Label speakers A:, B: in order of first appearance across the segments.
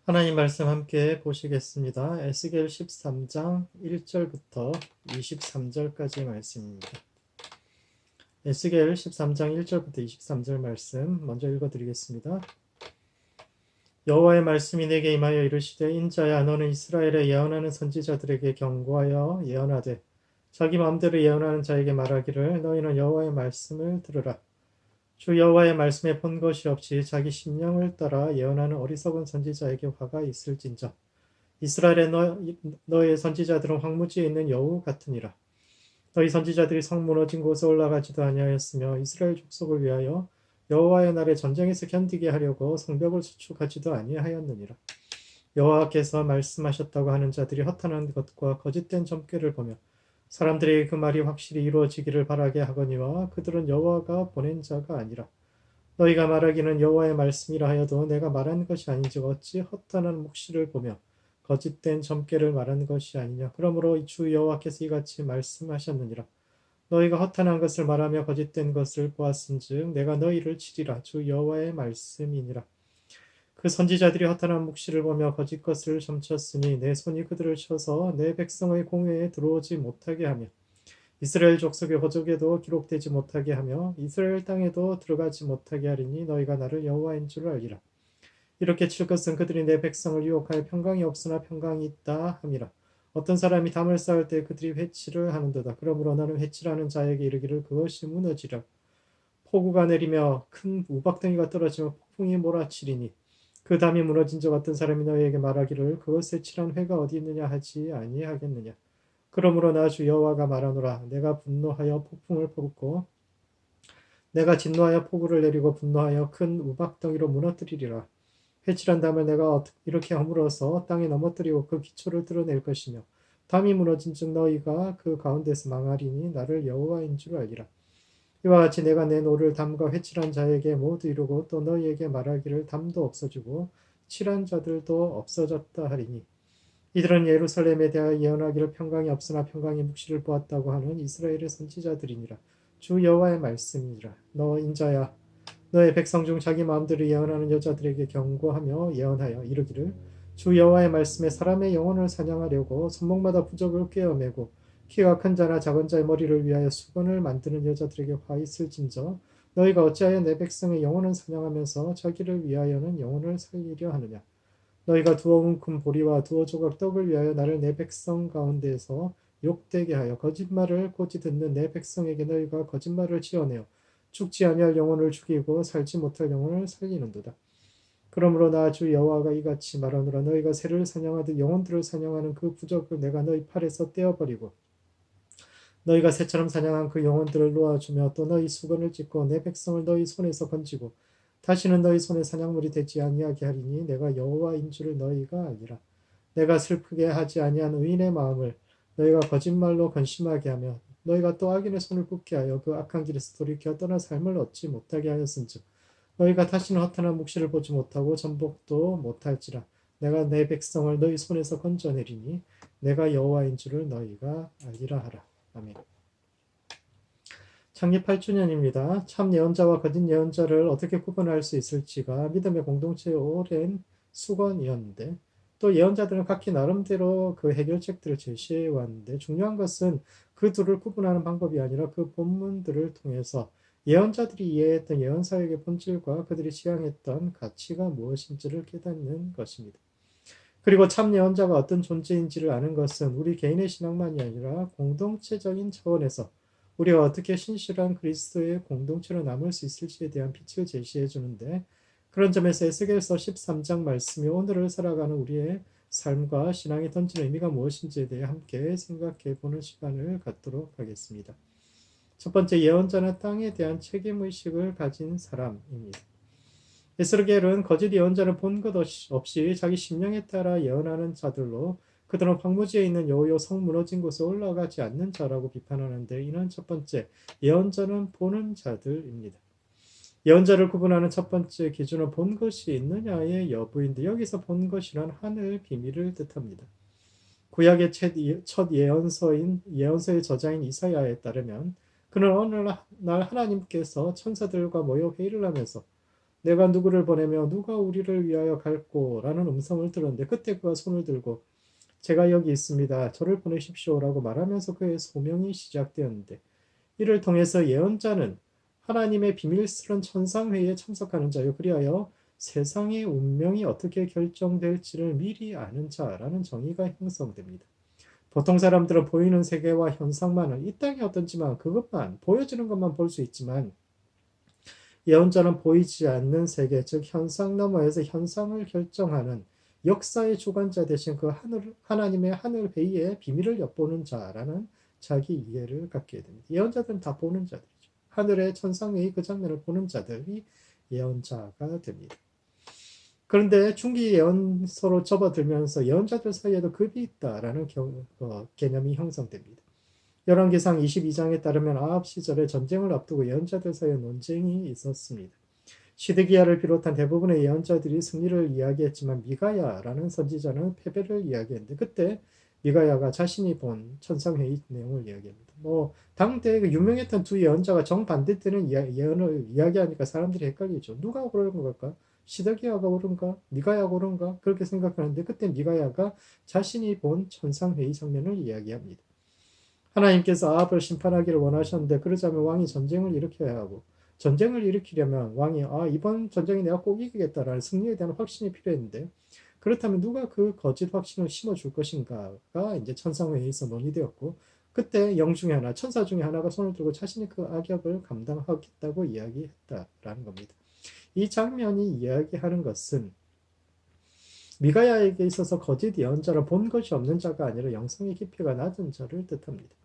A: 하나님 말씀 함께 보시겠습니다. 에스겔 13장 1절부터 23절까지 말씀입니다. 에스겔 13장 1절부터 23절 말씀 먼저 읽어드리겠습니다. 여호와의 말씀이 내게 임하여 이르시되 인자야 너는 이스라엘에 예언하는 선지자들에게 경고하여 예언하되 자기 마음대로 예언하는 자에게 말하기를 너희는 여호와의 말씀을 들으라. 주 여호와의 말씀에 본 것이 없이 자기 심령을 따라 예언하는 어리석은 선지자에게 화가 있을진저 이스라엘의 너의 선지자들은 황무지에 있는 여우 같으니라. 너희 선지자들이 성 무너진 곳에 올라가지도 아니하였으며 이스라엘 족속을 위하여 여호와의 날에 전쟁에서 견디게 하려고 성벽을 수축하지도 아니하였느니라. 여호와께서 말씀하셨다고 하는 자들이 허탄한 것과 거짓된 점괘를 보며 사람들이 그 말이 확실히 이루어지기를 바라게 하거니와 그들은 여호와가 보낸 자가 아니라 너희가 말하기는 여호와의 말씀이라 하여도 내가 말한 것이 아닌즉 어찌 허탄한 묵시를 보며 거짓된 점괘를 말한 것이 아니냐. 그러므로 주 여호와께서 이같이 말씀하셨느니라. 너희가 허탄한 것을 말하며 거짓된 것을 보았은즉 내가 너희를 치리라. 주 여호와의 말씀이니라. 그 선지자들이 허탄한 묵시를 보며 거짓 것을 점쳤으니 내 손이 그들을 쳐서 내 백성의 공회에 들어오지 못하게 하며 이스라엘 족속의 호족에도 기록되지 못하게 하며 이스라엘 땅에도 들어가지 못하게 하리니 너희가 나를 여호와인 줄 알리라. 이렇게 칠 것은 그들이 내 백성을 유혹하여 평강이 없으나 평강이 있다 함이라. 어떤 사람이 담을 쌓을 때 그들이 회치를 하는도다. 그러므로 너는 회치라는 자에게 이르기를 그것이 무너지라. 폭우가 내리며 큰 우박덩이가 떨어지며 폭풍이 몰아치리니 그 담이 무너진 적 어떤 사람이 너희에게 말하기를 그것에 칠한 회가 어디 있느냐 하지 아니하겠느냐. 그러므로 나 주 여호와가 말하노라. 내가 분노하여 폭풍을 퍼붓고 내가 진노하여 폭우를 내리고 분노하여 큰 우박덩이로 무너뜨리리라. 회칠한 담을 내가 이렇게 허물어서 땅에 넘어뜨리고 그 기초를 드러낼 것이며 담이 무너진 즉 너희가 그 가운데서 망하리니 나를 여호와인 줄 알리라. 이와 같이 내가 내 노를 담과 회칠한 자에게 모두 이루고 또 너희에게 말하기를 담도 없어지고 칠한 자들도 없어졌다 하리니 이들은 예루살렘에 대하여 예언하기를 평강이 없으나 평강의 묵시를 보았다고 하는 이스라엘의 선지자들이니라. 주 여호와의 말씀이니라. 너 인자야 너의 백성 중 자기 마음대로 예언하는 여자들에게 경고하며 예언하여 이르기를 주 여호와의 말씀에 사람의 영혼을 사냥하려고 손목마다 부적을 꿰어매고 키가 큰 자나 작은 자의 머리를 위하여 수건을 만드는 여자들에게 화 있을진저 너희가 어찌하여 내 백성의 영혼을 사냥하면서 자기를 위하여는 영혼을 살리려 하느냐. 너희가 두어 움큼 보리와 두어 조각 떡을 위하여 나를 내 백성 가운데에서 욕되게 하여 거짓말을 고지 듣는 내 백성에게 너희가 거짓말을 지어내어 죽지 아니할 영혼을 죽이고 살지 못할 영혼을 살리는도다. 그러므로 나 주 여호와가 이같이 말하노라. 너희가 새를 사냥하듯 영혼들을 사냥하는 그 부적을 내가 너희 팔에서 떼어버리고 너희가 새처럼 사냥한 그 영혼들을 놓아주며 또 너희 수건을 찢고 내 백성을 너희 손에서 건지고 다시는 너희 손에 사냥물이 되지 아니하게 하리니 내가 여호와인 줄을 너희가 알리라. 내가 슬프게 하지 아니한 의인의 마음을 너희가 거짓말로 건심하게 하며 너희가 또 악인의 손을 굽게 하여 그 악한 길에서 돌이켜 떠나 삶을 얻지 못하게 하였은즉 너희가 다시는 허탄한 묵시를 보지 못하고 전복도 못할지라. 내가 내 백성을 너희 손에서 건져내리니 내가 여호와인 줄을 너희가 알리라 하라. 아멘. 창립 8주년입니다. 참 예언자와 거짓 예언자를 어떻게 구분할 수 있을지가 믿음의 공동체의 오랜 수건이었는데 또 예언자들은 각기 나름대로 그 해결책들을 제시해 왔는데 중요한 것은 그 둘을 구분하는 방법이 아니라 그 본문들을 통해서 예언자들이 이해했던 예언사역의 본질과 그들이 지향했던 가치가 무엇인지를 깨닫는 것입니다. 그리고 참 예언자가 어떤 존재인지를 아는 것은 우리 개인의 신앙만이 아니라 공동체적인 차원에서 우리가 어떻게 신실한 그리스도의 공동체로 남을 수 있을지에 대한 빛을 제시해 주는데 그런 점에서 에스겔서 13장 말씀이 오늘을 살아가는 우리의 삶과 신앙에 던지는 의미가 무엇인지에 대해 함께 생각해 보는 시간을 갖도록 하겠습니다. 첫 번째, 예언자는 땅에 대한 책임의식을 가진 사람입니다. 에스겔은 거짓 예언자를 본 것 없이 자기 심령에 따라 예언하는 자들로 그들은 황무지에 있는 여호요 성 무너진 곳에 올라가지 않는 자라고 비판하는데 이는 첫 번째, 예언자는 보는 자들입니다. 예언자를 구분하는 첫 번째 기준은 본 것이 있느냐의 여부인데 여기서 본 것이란 하늘 비밀을 뜻합니다. 구약의 첫 예언서의 저자인 이사야에 따르면 그는 어느 날 하나님께서 천사들과 모여 회의를 하면서 내가 누구를 보내며 누가 우리를 위하여 갈꼬? 라는 음성을 들었는데 그때 그가 손을 들고 제가 여기 있습니다. 저를 보내십시오라고 말하면서 그의 소명이 시작되었는데 이를 통해서 예언자는 하나님의 비밀스런 천상회의에 참석하는 자요. 그리하여 세상의 운명이 어떻게 결정될지를 미리 아는 자라는 정의가 형성됩니다. 보통 사람들은 보이는 세계와 현상만을 이 땅이 어떤지만 그것만 보여지는 것만 볼 수 있지만 예언자는 보이지 않는 세계, 즉 현상 너머에서 현상을 결정하는 역사의 주관자 대신 그 하나님의 하늘 회의의 비밀을 엿보는 자라는 자기 이해를 갖게 됩니다. 예언자들은 다 보는 자들이죠. 하늘의 천상회의 그 장면을 보는 자들이 예언자가 됩니다. 그런데 중기 예언서로 접어들면서 예언자들 사이에도 급이 있다라는 개념이 형성됩니다. 열왕기상 22장에 따르면 아합 시절에 전쟁을 앞두고 예언자들 사이에 논쟁이 있었습니다. 시드기야를 비롯한 대부분의 예언자들이 승리를 이야기했지만 미가야라는 선지자는 패배를 이야기했는데 그때 미가야가 자신이 본 천상회의 내용을 이야기합니다. 당대 그 유명했던 두 예언자가 정반대되는 예언을 이야기하니까 사람들이 헷갈리죠. 누가 옳은 걸까? 시드기야가 옳은가? 미가야가 옳은가? 그렇게 생각하는데 그때 미가야가 자신이 본 천상회의 장면을 이야기합니다. 하나님께서 아합을 심판하기를 원하셨는데 그러자면 왕이 전쟁을 일으켜야 하고 전쟁을 일으키려면 왕이 이번 전쟁에 내가 꼭 이기겠다라는 승리에 대한 확신이 필요했는데 그렇다면 누가 그 거짓 확신을 심어줄 것인가가 이제 천상회의에서 논의되었고 그때 영 중에 하나, 천사 중에 하나가 손을 들고 자신이 그 악역을 감당하겠다고 이야기했다라는 겁니다. 이 장면이 이야기하는 것은 미가야에게 있어서 거짓 예언자를 본 것이 없는 자가 아니라 영성의 깊이가 낮은 자를 뜻합니다.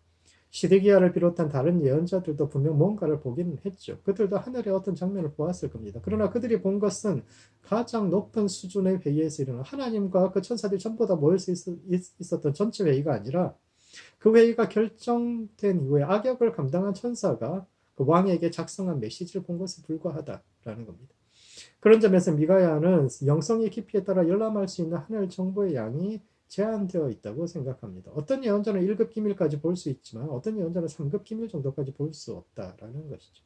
A: 시드기야를 비롯한 다른 예언자들도 분명 뭔가를 보기는 했죠. 그들도 하늘의 어떤 장면을 보았을 겁니다. 그러나 그들이 본 것은 가장 높은 수준의 회의에서 일어난 하나님과 그 천사들이 전부 다 모여서 있었던 전체 회의가 아니라 그 회의가 결정된 이후에 악역을 감당한 천사가 그 왕에게 작성한 메시지를 본 것에 불과하다라는 겁니다. 그런 점에서 미가야는 영성의 깊이에 따라 열람할 수 있는 하늘 정보의 양이 제한되어 있다고 생각합니다. 어떤 예언자는 1급 기밀까지 볼 수 있지만 어떤 예언자는 3급 기밀 정도까지 볼 수 없다라는 것이죠.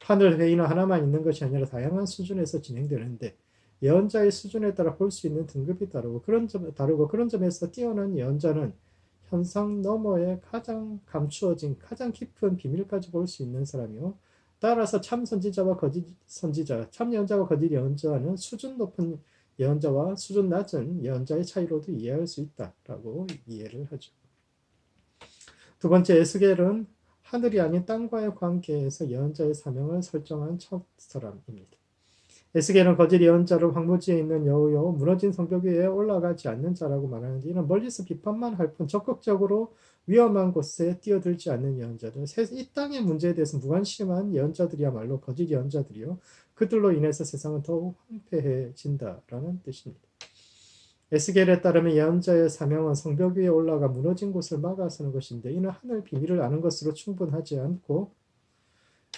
A: 하늘 회의는 하나만 있는 것이 아니라 다양한 수준에서 진행되는데 예언자의 수준에 따라 볼 수 있는 등급이 다르고 그런 점에서 뛰어난 예언자는 현상 너머에 가장 감추어진 가장 깊은 비밀까지 볼 수 있는 사람이요. 따라서 참 선지자와 거짓 선지자, 참 예언자와 거짓 예언자는 수준 높은 예언자와 수준 낮은 예언자의 차이로도 이해할 수 있다라고 이해를 하죠. 두 번째, 에스겔은 하늘이 아닌 땅과의 관계에서 예언자의 사명을 설정한 첫 사람입니다. 에스겔은 거짓 예언자를 황무지에 있는 여우여 무너진 성벽 위에 올라가지 않는 자라고 말하는데 이는 멀리서 비판만 할 뿐 적극적으로 위험한 곳에 뛰어들지 않는 예언자들, 이 땅의 문제에 대해서 무관심한 예언자들이야말로 거짓 예언자들이요. 그들로 인해서 세상은 더욱 황폐해진다라는 뜻입니다. 에스겔에 따르면 예언자의 사명은 성벽 위에 올라가 무너진 곳을 막아서는 것인데 이는 하늘 비밀을 아는 것으로 충분하지 않고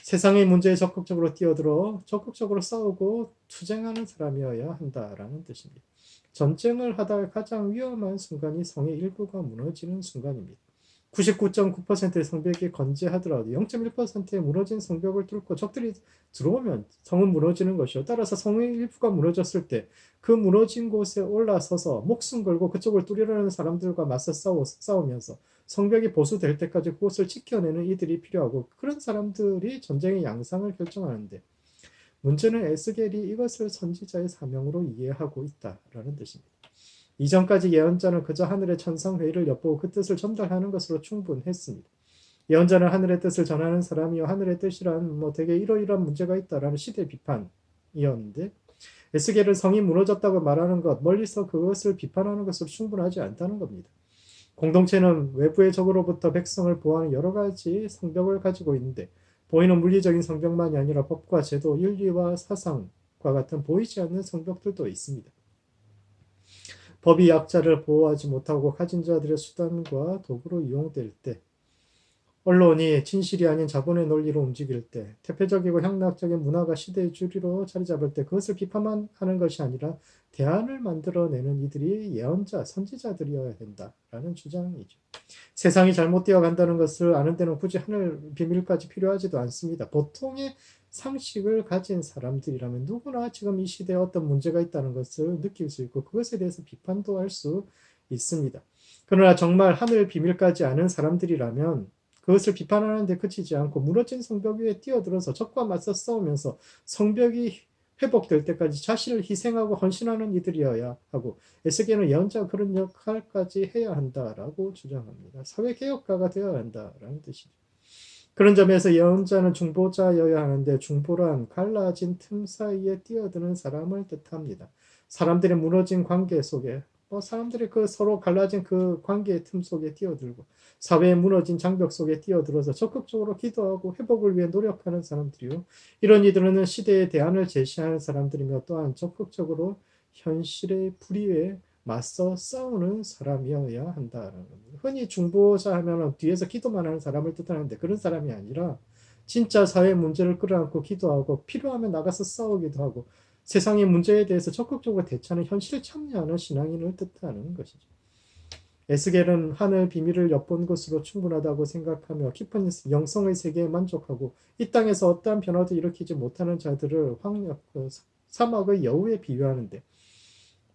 A: 세상의 문제에 적극적으로 뛰어들어 적극적으로 싸우고 투쟁하는 사람이어야 한다라는 뜻입니다. 전쟁을 하다가 가장 위험한 순간이 성의 일부가 무너지는 순간입니다. 99.9%의 성벽이 건재하더라도 0.1%의 무너진 성벽을 뚫고 적들이 들어오면 성은 무너지는 것이요. 따라서 성의 일부가 무너졌을 때 그 무너진 곳에 올라서서 목숨 걸고 그쪽을 뚫으려는 사람들과 맞서 싸우면서 성벽이 보수될 때까지 그곳을 지켜내는 이들이 필요하고 그런 사람들이 전쟁의 양상을 결정하는데 문제는 에스겔이 이것을 선지자의 사명으로 이해하고 있다라는 뜻입니다. 이전까지 예언자는 그저 하늘의 천상회의를 엿보고 그 뜻을 전달하는 것으로 충분했습니다. 예언자는 하늘의 뜻을 전하는 사람이요 하늘의 뜻이란 되게 이러이러한 문제가 있다라는 시대 비판이었는데 에스겔은 성이 무너졌다고 말하는 것 멀리서 그것을 비판하는 것으로 충분하지 않다는 겁니다. 공동체는 외부의 적으로부터 백성을 보호하는 여러 가지 성벽을 가지고 있는데 보이는 물리적인 성벽만이 아니라 법과 제도, 윤리와 사상과 같은 보이지 않는 성벽들도 있습니다. 법이 약자를 보호하지 못하고 가진 자들의 수단과 도구로 이용될 때, 언론이 진실이 아닌 자본의 논리로 움직일 때, 대표적이고 향락적인 문화가 시대의 주류로 자리 잡을 때 그것을 비판만 하는 것이 아니라 대안을 만들어내는 이들이 예언자, 선지자들이어야 된다라는 주장이죠. 세상이 잘못 되어간다는 것을 아는 데는 굳이 하늘 비밀까지 필요하지도 않습니다. 보통의 상식을 가진 사람들이라면 누구나 지금 이 시대에 어떤 문제가 있다는 것을 느낄 수 있고 그것에 대해서 비판도 할 수 있습니다. 그러나 정말 하늘 비밀까지 아는 사람들이라면 그것을 비판하는 데 그치지 않고 무너진 성벽 위에 뛰어들어서 적과 맞서 싸우면서 성벽이 회복될 때까지 자신을 희생하고 헌신하는 이들이어야 하고 에스겔은 예언자가 그런 역할까지 해야 한다라고 주장합니다. 사회개혁가가 되어야 한다라는 뜻이죠. 그런 점에서 예언자는 중보자여야 하는데 중보란 갈라진 틈 사이에 뛰어드는 사람을 뜻합니다. 사람들의 무너진 관계 속에 사람들이 그 서로 갈라진 그 관계의 틈 속에 뛰어들고 사회의 무너진 장벽 속에 뛰어들어서 적극적으로 기도하고 회복을 위해 노력하는 사람들이요. 이런 이들은 시대의 대안을 제시하는 사람들이며 또한 적극적으로 현실의 불의에 맞서 싸우는 사람이어야 한다라는 겁니다. 흔히 중보자 하면 뒤에서 기도만 하는 사람을 뜻하는데 그런 사람이 아니라 진짜 사회 문제를 끌어안고 기도하고 필요하면 나가서 싸우기도 하고 세상의 문제에 대해서 적극적으로 대처하는 현실에 참여하는 신앙인을 뜻하는 것이죠. 에스겔은 하늘 비밀을 엿본 것으로 충분하다고 생각하며 깊은 영성의 세계에 만족하고 이 땅에서 어떠한 변화도 일으키지 못하는 자들을 사막의 여우에 비유하는데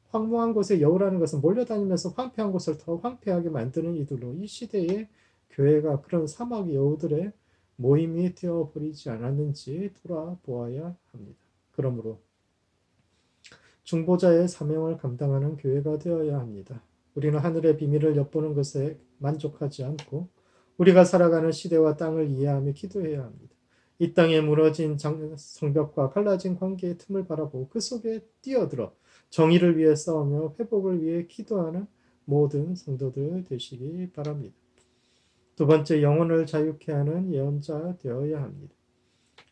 A: 황무한 곳에 여우라는 것은 몰려다니면서 황폐한 곳을 더 황폐하게 만드는 이들로 이 시대의 교회가 그런 사막 여우들의 모임이 되어버리지 않았는지 돌아보아야 합니다. 그러므로 중보자의 사명을 감당하는 교회가 되어야 합니다. 우리는 하늘의 비밀을 엿보는 것에 만족하지 않고 우리가 살아가는 시대와 땅을 이해하며 기도해야 합니다. 이 땅에 무너진 성벽과 갈라진 관계의 틈을 바라보고 그 속에 뛰어들어 정의를 위해 싸우며 회복을 위해 기도하는 모든 성도들 되시기 바랍니다. 두 번째, 영혼을 자유케 하는 예언자 되어야 합니다.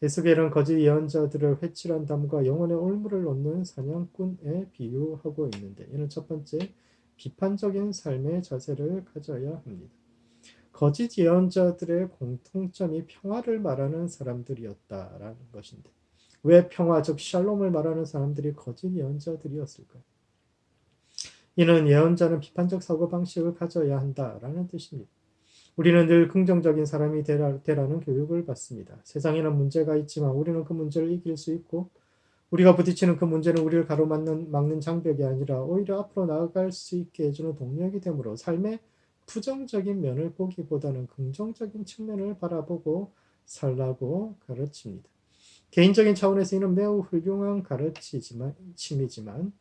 A: 에스겔은 거짓 예언자들을 회칠한 담과 영혼의 올무를 놓는 사냥꾼에 비유하고 있는데 이는 첫 번째, 비판적인 삶의 자세를 가져야 합니다. 거짓 예언자들의 공통점이 평화를 말하는 사람들이었다라는 것인데 왜 평화, 즉 샬롬을 말하는 사람들이 거짓 예언자들이었을까요? 이는 예언자는 비판적 사고방식을 가져야 한다라는 뜻입니다. 우리는 늘 긍정적인 사람이 되라는 교육을 받습니다. 세상에는 문제가 있지만 우리는 그 문제를 이길 수 있고 우리가 부딪히는 그 문제는 우리를 가로막는 장벽이 아니라 오히려 앞으로 나아갈 수 있게 해주는 동력이 되므로 삶의 부정적인 면을 보기보다는 긍정적인 측면을 바라보고 살라고 가르칩니다. 개인적인 차원에서 이는 매우 훌륭한 가르침이지만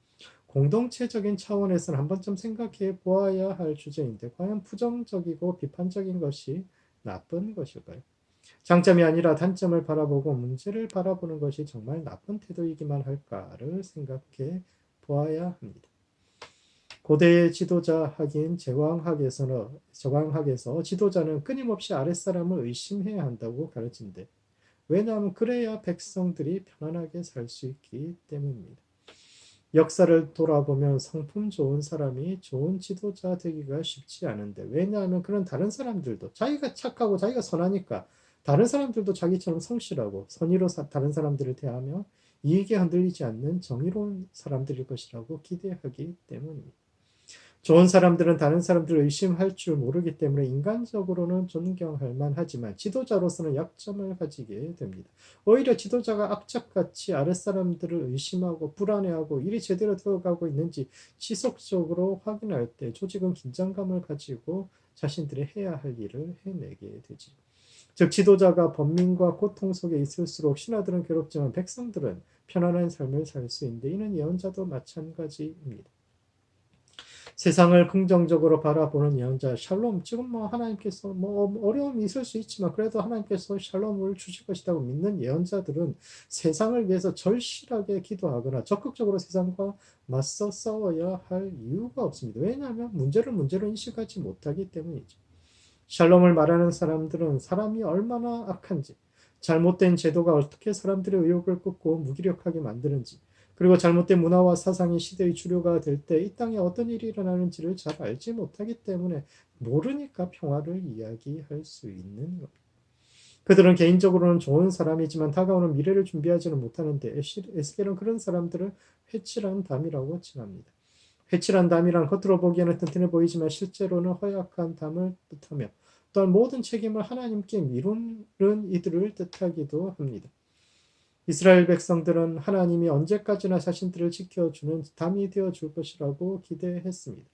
A: 공동체적인 차원에서는 한 번쯤 생각해 보아야 할 주제인데 과연 부정적이고 비판적인 것이 나쁜 것일까요? 장점이 아니라 단점을 바라보고 문제를 바라보는 것이 정말 나쁜 태도이기만 할까를 생각해 보아야 합니다. 고대의 지도자 학인 제왕학에서 지도자는 끊임없이 아랫사람을 의심해야 한다고 가르친대. 왜냐하면 그래야 백성들이 편안하게 살 수 있기 때문입니다. 역사를 돌아보면 성품 좋은 사람이 좋은 지도자 되기가 쉽지 않은데 왜냐하면 그런 다른 사람들도 자기가 착하고 자기가 선하니까 다른 사람들도 자기처럼 성실하고 선의로 다른 사람들을 대하며 이익에 흔들리지 않는 정의로운 사람들일 것이라고 기대하기 때문입니다. 좋은 사람들은 다른 사람들을 의심할 줄 모르기 때문에 인간적으로는 존경할 만하지만 지도자로서는 약점을 가지게 됩니다. 오히려 지도자가 악착같이 아랫사람들을 의심하고 불안해하고 일이 제대로 되어가고 있는지 지속적으로 확인할 때 조직은 긴장감을 가지고 자신들이 해야 할 일을 해내게 되지. 즉 지도자가 번민과 고통 속에 있을수록 신하들은 괴롭지만 백성들은 편안한 삶을 살 수 있는데 이는 예언자도 마찬가지입니다. 세상을 긍정적으로 바라보는 예언자 샬롬 지금 하나님께서 어려움이 있을 수 있지만 그래도 하나님께서 샬롬을 주실 것이라고 믿는 예언자들은 세상을 위해서 절실하게 기도하거나 적극적으로 세상과 맞서 싸워야 할 이유가 없습니다. 왜냐하면 문제를 문제로 인식하지 못하기 때문이죠. 샬롬을 말하는 사람들은 사람이 얼마나 악한지 잘못된 제도가 어떻게 사람들의 의욕을 끄고 무기력하게 만드는지 그리고 잘못된 문화와 사상이 시대의 주류가 될 때 이 땅에 어떤 일이 일어나는지를 잘 알지 못하기 때문에 모르니까 평화를 이야기할 수 있는 겁니다. 그들은 개인적으로는 좋은 사람이지만 다가오는 미래를 준비하지는 못하는데 에스겔은 그런 사람들을 회칠한 담이라고 칭합니다. 회칠한 담이란 겉으로 보기에는 튼튼해 보이지만 실제로는 허약한 담을 뜻하며 또한 모든 책임을 하나님께 미루는 이들을 뜻하기도 합니다. 이스라엘 백성들은 하나님이 언제까지나 자신들을 지켜주는 담이 되어줄 것이라고 기대했습니다.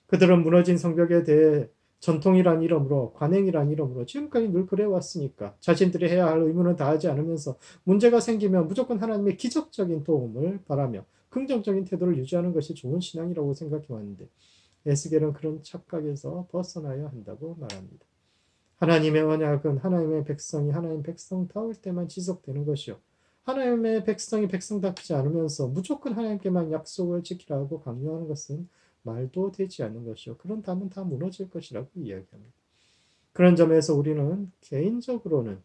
A: 그들은 무너진 성벽에 대해 전통이란 이름으로, 관행이란 이름으로 지금까지 늘 그래왔으니까 자신들이 해야 할 의무는 다하지 않으면서 문제가 생기면 무조건 하나님의 기적적인 도움을 바라며 긍정적인 태도를 유지하는 것이 좋은 신앙이라고 생각해왔는데 에스겔은 그런 착각에서 벗어나야 한다고 말합니다. 하나님의 언약은 하나님의 백성이 하나님 백성다울 때만 지속되는 것이요. 하나님의 백성이 백성답지 않으면서 무조건 하나님께만 약속을 지키라고 강요하는 것은 말도 되지 않는 것이요. 그런 담은 다 무너질 것이라고 이야기합니다. 그런 점에서 우리는 개인적으로는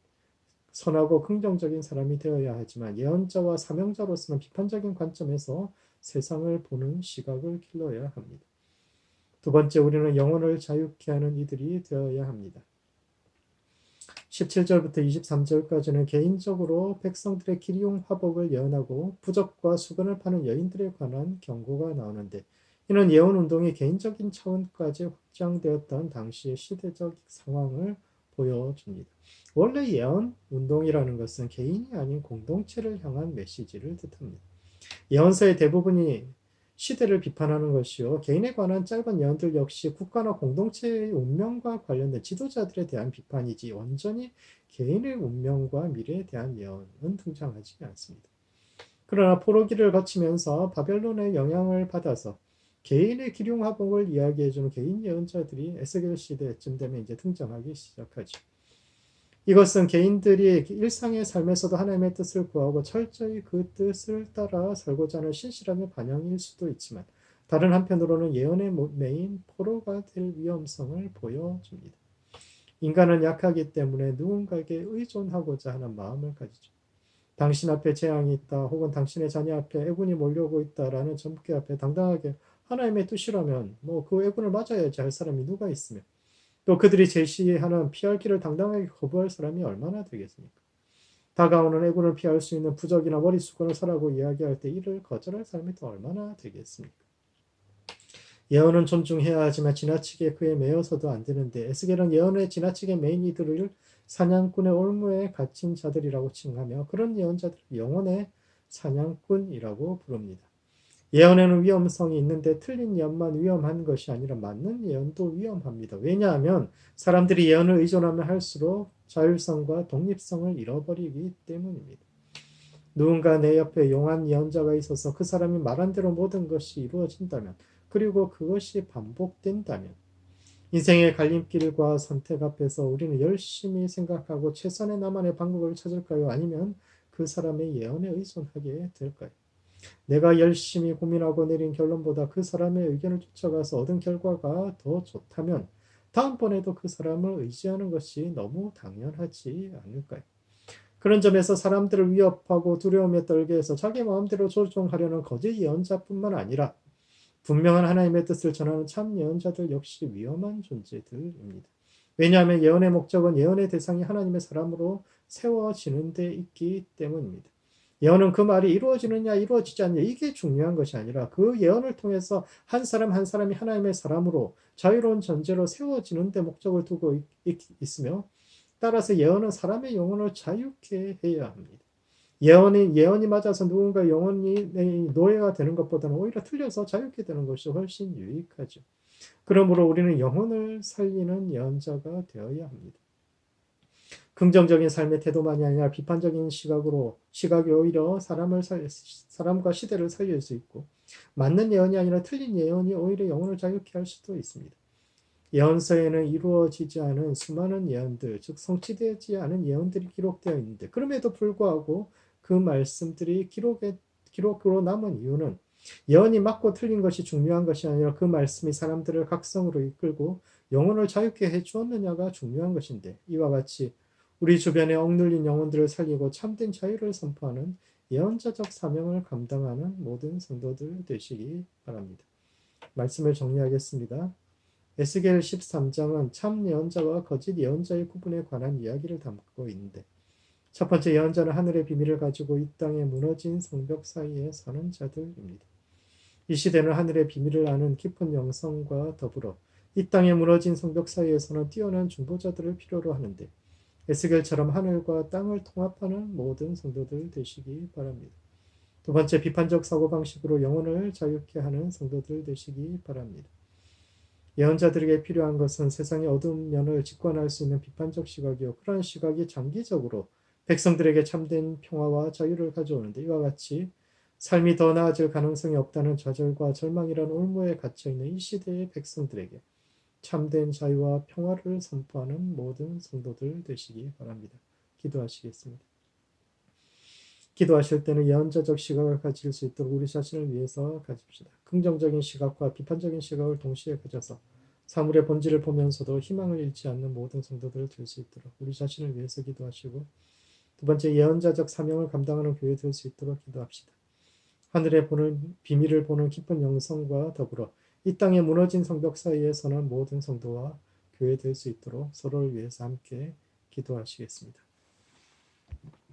A: 선하고 긍정적인 사람이 되어야 하지만 예언자와 사명자로서는 비판적인 관점에서 세상을 보는 시각을 길러야 합니다. 두 번째, 우리는 영혼을 자유케 하는 이들이 되어야 합니다. 17절부터 23절까지는 개인적으로 백성들의 기리용 화복을 예언하고 부적과 수건을 파는 여인들에 관한 경고가 나오는데 이는 예언 운동이 개인적인 차원까지 확장되었던 당시의 시대적 상황을 보여줍니다. 원래 예언 운동이라는 것은 개인이 아닌 공동체를 향한 메시지를 뜻합니다. 예언서의 대부분이 시대를 비판하는 것이요. 개인에 관한 짧은 예언들 역시 국가나 공동체의 운명과 관련된 지도자들에 대한 비판이지 온전히 개인의 운명과 미래에 대한 예언은 등장하지 않습니다. 그러나 포로기를 거치면서 바벨론의 영향을 받아서 개인의 기륭화복을 이야기해주는 개인 예언자들이 에스겔 시대쯤 되면 이제 등장하기 시작하죠. 이것은 개인들이 일상의 삶에서도 하나님의 뜻을 구하고 철저히 그 뜻을 따라 살고자 하는 신실함의 반영일 수도 있지만 다른 한편으로는 예언의 메인 포로가 될 위험성을 보여줍니다. 인간은 약하기 때문에 누군가에게 의존하고자 하는 마음을 가지죠. 당신 앞에 재앙이 있다 혹은 당신의 자녀 앞에 애군이 몰려오고 있다라는 점괘 앞에 당당하게 하나님의 뜻이라면 그 애군을 맞아야지 할 사람이 누가 있으며 또 그들이 제시하는 피할 길을 당당하게 거부할 사람이 얼마나 되겠습니까? 다가오는 애군을 피할 수 있는 부적이나 머리수건을 사라고 이야기할 때 이를 거절할 사람이 또 얼마나 되겠습니까? 예언은 존중해야 하지만 지나치게 그에 매여서도 안 되는데 에스겔은 예언에 지나치게 매인 이들을 사냥꾼의 올무에 갇힌 자들이라고 칭하며 그런 예언자들을 영혼의 사냥꾼이라고 부릅니다. 예언에는 위험성이 있는데 틀린 예언만 위험한 것이 아니라 맞는 예언도 위험합니다. 왜냐하면 사람들이 예언을 의존하면 할수록 자율성과 독립성을 잃어버리기 때문입니다. 누군가 내 옆에 용한 예언자가 있어서 그 사람이 말한 대로 모든 것이 이루어진다면 그리고 그것이 반복된다면 인생의 갈림길과 선택 앞에서 우리는 열심히 생각하고 최선의 나만의 방법을 찾을까요? 아니면 그 사람의 예언에 의존하게 될까요? 내가 열심히 고민하고 내린 결론보다 그 사람의 의견을 쫓아가서 얻은 결과가 더 좋다면 다음번에도 그 사람을 의지하는 것이 너무 당연하지 않을까요? 그런 점에서 사람들을 위협하고 두려움에 떨게 해서 자기 마음대로 조종하려는 거짓 예언자뿐만 아니라 분명한 하나님의 뜻을 전하는 참 예언자들 역시 위험한 존재들입니다. 왜냐하면 예언의 목적은 예언의 대상이 하나님의 사람으로 세워지는 데 있기 때문입니다. 예언은 그 말이 이루어지느냐 이루어지지 않느냐 이게 중요한 것이 아니라 그 예언을 통해서 한 사람 한 사람이 하나님의 사람으로 자유로운 존재로 세워지는 데 목적을 두고 있으며 따라서 예언은 사람의 영혼을 자유케 해야 합니다. 예언이 맞아서 누군가 영혼이 노예가 되는 것보다는 오히려 틀려서 자유케 되는 것이 훨씬 유익하죠. 그러므로 우리는 영혼을 살리는 예언자가 되어야 합니다. 긍정적인 삶의 태도만이 아니라 비판적인 시각이 오히려 사람과 시대를 살릴 수 있고 맞는 예언이 아니라 틀린 예언이 오히려 영혼을 자유케 할 수도 있습니다. 예언서에는 이루어지지 않은 수많은 예언들, 즉 성취되지 않은 예언들이 기록되어 있는데 그럼에도 불구하고 그 말씀들이 기록으로 남은 이유는 예언이 맞고 틀린 것이 중요한 것이 아니라 그 말씀이 사람들을 각성으로 이끌고 영혼을 자유케 해주었느냐가 중요한 것인데 이와 같이 우리 주변에 억눌린 영혼들을 살리고 참된 자유를 선포하는 예언자적 사명을 감당하는 모든 성도들 되시기 바랍니다. 말씀을 정리하겠습니다. 에스겔 13장은 참 예언자와 거짓 예언자의 구분에 관한 이야기를 담고 있는데 첫 번째 예언자는 하늘의 비밀을 가지고 이 땅에 무너진 성벽 사이에 서는 자들입니다. 이 시대는 하늘의 비밀을 아는 깊은 영성과 더불어 이 땅에 무너진 성벽 사이에서는 뛰어난 중보자들을 필요로 하는데 에스겔처럼 하늘과 땅을 통합하는 모든 성도들 되시기 바랍니다. 두 번째, 비판적 사고방식으로 영혼을 자유케 하는 성도들 되시기 바랍니다. 예언자들에게 필요한 것은 세상의 어두운 면을 직관할 수 있는 비판적 시각이요. 그러한 시각이 장기적으로 백성들에게 참된 평화와 자유를 가져오는데, 이와 같이 삶이 더 나아질 가능성이 없다는 좌절과 절망이라는 올무에 갇혀있는 이 시대의 백성들에게 참된 자유와 평화를 선포하는 모든 성도들 되시기 바랍니다. 기도하시겠습니다. 기도하실 때는 예언자적 시각을 가질 수 있도록 우리 자신을 위해서 가집시다. 긍정적인 시각과 비판적인 시각을 동시에 가져서 사물의 본질을 보면서도 희망을 잃지 않는 모든 성도들을 될 수 있도록 우리 자신을 위해서 기도하시고, 두 번째, 예언자적 사명을 감당하는 교회 될 수 있도록 기도합시다. 하늘에 보는 비밀을 보는 깊은 영성과 더불어 이 땅에 무너진 성벽 사이에 서는 모든 성도와 교회 될 수 있도록 서로를 위해서 함께 기도하시겠습니다.